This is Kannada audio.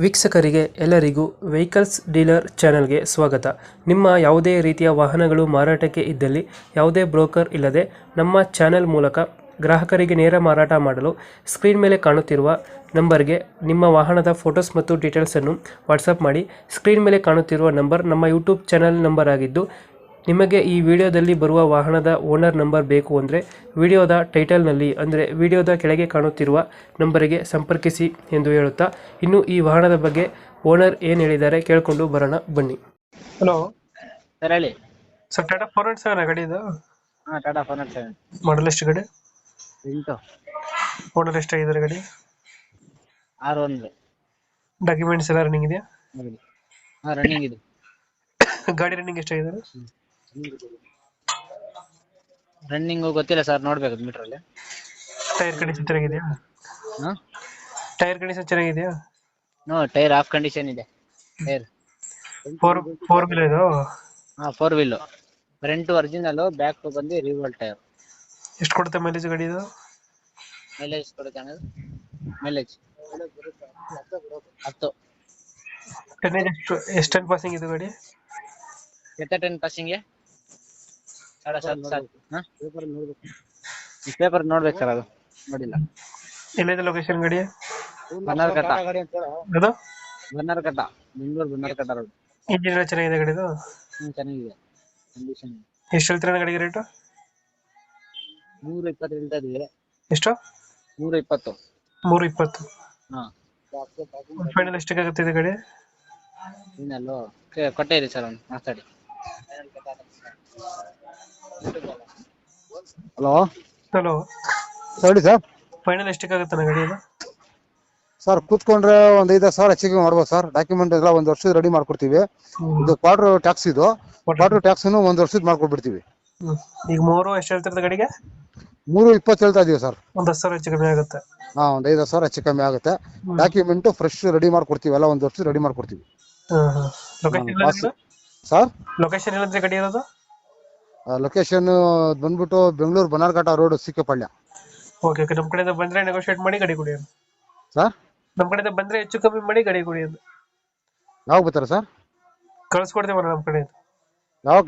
ವೀಕ್ಷಕರಿಗೆ ಎಲ್ಲರಿಗೂ ವೆಹಿಕಲ್ಸ್ ಡೀಲರ್ ಚಾನೆಲ್ಗೆ ಸ್ವಾಗತ. ನಿಮ್ಮ ಯಾವುದೇ ರೀತಿಯ ವಾಹನಗಳು ಮಾರಾಟಕ್ಕೆ ಇದ್ದಲ್ಲಿ ಯಾವುದೇ ಬ್ರೋಕರ್ ಇಲ್ಲದೆ ನಮ್ಮ ಚಾನೆಲ್ ಮೂಲಕ ಗ್ರಾಹಕರಿಗೆ ನೇರ ಮಾರಾಟ ಮಾಡಲು ಸ್ಕ್ರೀನ್ ಮೇಲೆ ಕಾಣುತ್ತಿರುವ ನಂಬರ್ಗೆ ನಿಮ್ಮ ವಾಹನದ ಫೋಟೋಸ್ ಮತ್ತು ಡೀಟೇಲ್ಸನ್ನು ವಾಟ್ಸಪ್ ಮಾಡಿ. ಸ್ಕ್ರೀನ್ ಮೇಲೆ ಕಾಣುತ್ತಿರುವ ನಂಬರ್ ನಮ್ಮ ಯೂಟ್ಯೂಬ್ ಚಾನೆಲ್ ನಂಬರ್ ಆಗಿದ್ದು, ನಿಮಗೆ ಈ ವಿಡಿಯೋದಲ್ಲಿ ಬರುವ ವಾಹನದ ಓನರ್ ನಂಬರ್ ಬೇಕು ಅಂದರೆ ವಿಡಿಯೋದ ಟೈಟಲ್ನಲ್ಲಿ ಅಂದರೆ ವಿಡಿಯೋದ ಕೆಳಗೆ ಕಾಣುತ್ತಿರುವ ನಂಬರಿಗೆ ಸಂಪರ್ಕಿಸಿ ಎಂದು ಹೇಳುತ್ತಾ, ಇನ್ನು ಈ ವಾಹನದ ಬಗ್ಗೆ ಓನರ್ ಏನು ಹೇಳಿದ್ದಾರೆ ಕೇಳಿಕೊಂಡು ಬರೋಣ ಬನ್ನಿ. ಹಲೋ ಸರ್ ಹೇಳಿ. ಸರ್, ಟಾಟಾ 407 ಗಾಡಿ ಇದು? ಹಾಂ, ಟಾಟಾ 407 ಮಾಡಲ್ ಎಷ್ಟು ಗಾಡಿ? 8 ಓನರ್ ಎಷ್ಟಾಗಿದ್ದಾರೆ ಗಾಡಿ? 6 ಡಾಕ್ಯುಮೆಂಟ್ಸ್ ಎಲ್ಲ ರನ್ನಿಂಗ್ ಇದೆಯಾ? ಹಾಂ, ರನ್ನಿಂಗ್ ಇದೆ. ಗಾಡಿ ರನ್ನಿಂಗ್ ಎಷ್ಟಾಗಿದ್ದಾರೆ? ರನ್ನಿಂಗು ಗೊತ್ತಿಲ್ಲ ಸರ್, ನೋಡ್ಬೇಕು ಮೀಟ್ರಲ್ಲಿ. ಟೈರ್ ಕಂಡೀಷನ್ ಚೆನ್ನಾಗಿದೆಯಾ? ಹಾಂ, ಟೈರ್ ಕಂಡೀಷನ್ ಚೆನ್ನಾಗಿದೆಯಾ? ಟೈರ್ ಆಫ್ ಕಂಡೀಷನ್ ಇದೆ. ಟೈರ್ ಫೋರ್ ವೀಲ್ ಇದು? ಹಾಂ, 4 ವೀಲು. ಫ್ರಂಟ್ ಒರಿಜಿನಲ್, ಬ್ಯಾಕ್ ಬಂದು ರಿವೋಲ್ಟ್ ಟೈರ್. ಎಷ್ಟು ಕೊಡುತ್ತೆ ಮೈಲೇಜ್ ಗಾಡಿ ಇದು? ಮೈಲೇಜ್ ಕೊಡುತ್ತೆ ಅನ್ನೋದು ಮೈಲೇಜ್ 10. ಟನ್ನೇಜ್ ಎಷ್ಟು ಟನ್ ಪಾಸಿಂಗ್ ಇದು ಗಾಡಿ? ಎತ್ತ 10 ಪಾಸಿಂಗ್ಗೆ 7.5. ಹಾಂ, ಪೇಪರ್ ನೋಡ್ಬೇಕು ಸರ್, ಅದು ನೋಡಿಲ್ಲ. ಎಲ್ಲಿದೆ ಲೊಕೇಶನ್ ಗಾಡಿ? ಬನ್ನಾರ್ಘಟ್ಟ. ಅದು ಬನ್ನಾರ್ಘಟ್ಟ, ಬೆಂಗಳೂರು ಬನ್ನಾರ್ಘಟ್ಟ ರೋಡ್. ಇಂಜಿನ್ ಎಲ್ಲ ಚೆನ್ನಾಗಿದೆ ಗಾಡಿದು? ಚೆನ್ನಾಗಿದೆ, ಕಂಡೀಷನ್. ಎಷ್ಟು ಹೇಳ್ತೀರಾ ಗಾಡಿಗೆ ರೇಟು? 120 ಹೇಳ್ತಾ ಇದೀವಿ. ಎಷ್ಟು? 120. 320. ಹಾಂ, ಫೈನಲ್ ಎಷ್ಟಕ್ಕೆ ಆಗುತ್ತೆ ಇದು ಗಾಡಿ? ಇನ್ನಲ್ಲೋ ಕೊಟ್ಟೆ ಇದೆ ಸರ್, ಅವ್ನು ಮಾತಾಡಿ. ಹಲೋ ಹಲೋ ಹೇಳಿ ಸರ್. ಫೈನಲ್ ಎಷ್ಟಕ್ಕೆ ಆಗುತ್ತೆ ಗಾಡಿ ಇದು? ಸರ್, ಕೂತ್ಕೊಂಡ್ರೆ ಒಂದು 5,000 ಹೆಚ್ಚಿಗೆ ಮಾಡ್ಬೋದು ಸರ್. ಡಾಕ್ಯುಮೆಂಟ್ ಎಲ್ಲ 1 ವರ್ಷದ ರೆಡಿ ಮಾಡ್ಕೊಡ್ತೀವಿ. ಇದು ಕ್ವಾರ್ಟರ್ ಟ್ಯಾಕ್ಸ್, ಇದು ಕ್ವಾರ್ಟರ್ ಟ್ಯಾಕ್ಸ್ 1 ವರ್ಷದ ಮಾಡ್ಕೊಡ್ಬಿಡ್ತೀವಿ. ಈಗ 3 ಎಷ್ಟು ಹೇಳ್ತಿರೋದು ಗಾಡಿಗೆ? 320 ಹೇಳ್ತಾ ಇದೀವಿ ಸರ್. ಒಂದು 10,000 ಹೆಚ್ಚು ಕಮ್ಮಿ ಆಗುತ್ತೆ. ಹಾ, ಒಂದು 5,000 ಹೆಚ್ಚು ಕಮ್ಮಿ ಆಗುತ್ತೆ. ಡಾಕ್ಯುಮೆಂಟ್ ಫ್ರೆಶ್ ರೆಡಿ ಮಾಡ್ಕೊಡ್ತೀವಿ, ಎಲ್ಲ 1 ವರ್ಷದ ರೆಡಿ ಮಾಡ್ಕೊಡ್ತೀವಿ. ಸರ್, ಲೊಕೇಶನ್ ಎಲ್ಲಂದ್ರೆ ಗಾಡಿ ಇರೋದು? ಲೊಕೇಶನ್ ಬಂದ್ಬಿಟ್ಟು Bengaluru Bannerghatta road, ಸಿಕ್ಕಪಳ್ಳ. Okay okay, ನಮ್ಮ ಕಡೆಯಿಂದ ಬಂದ್ರೆ ನೆಗೋಷಿಯೇಟ್ ಮಾಡಿ ಗಾಡಿ ಕೊಡಿ ಸರ್. ನಮ್ಮ ಕಡೆಯಿಂದ ಬಂದ್ರೆ ಹೆಚ್ಚು ಕಮ್ಮಿ ಮಾಡಿ ಗಾಡಿ ಕೊಡಿ ಅಂತ. ಯಾವಾಗ ಬರ್ತಾರೆ ಸರ್? ಕಳ್ಸ್ಕೊಡ್ತೀವಿ ನಮ್ಮ ಕಡೆಯಿಂದ. ಯಾವಾಗ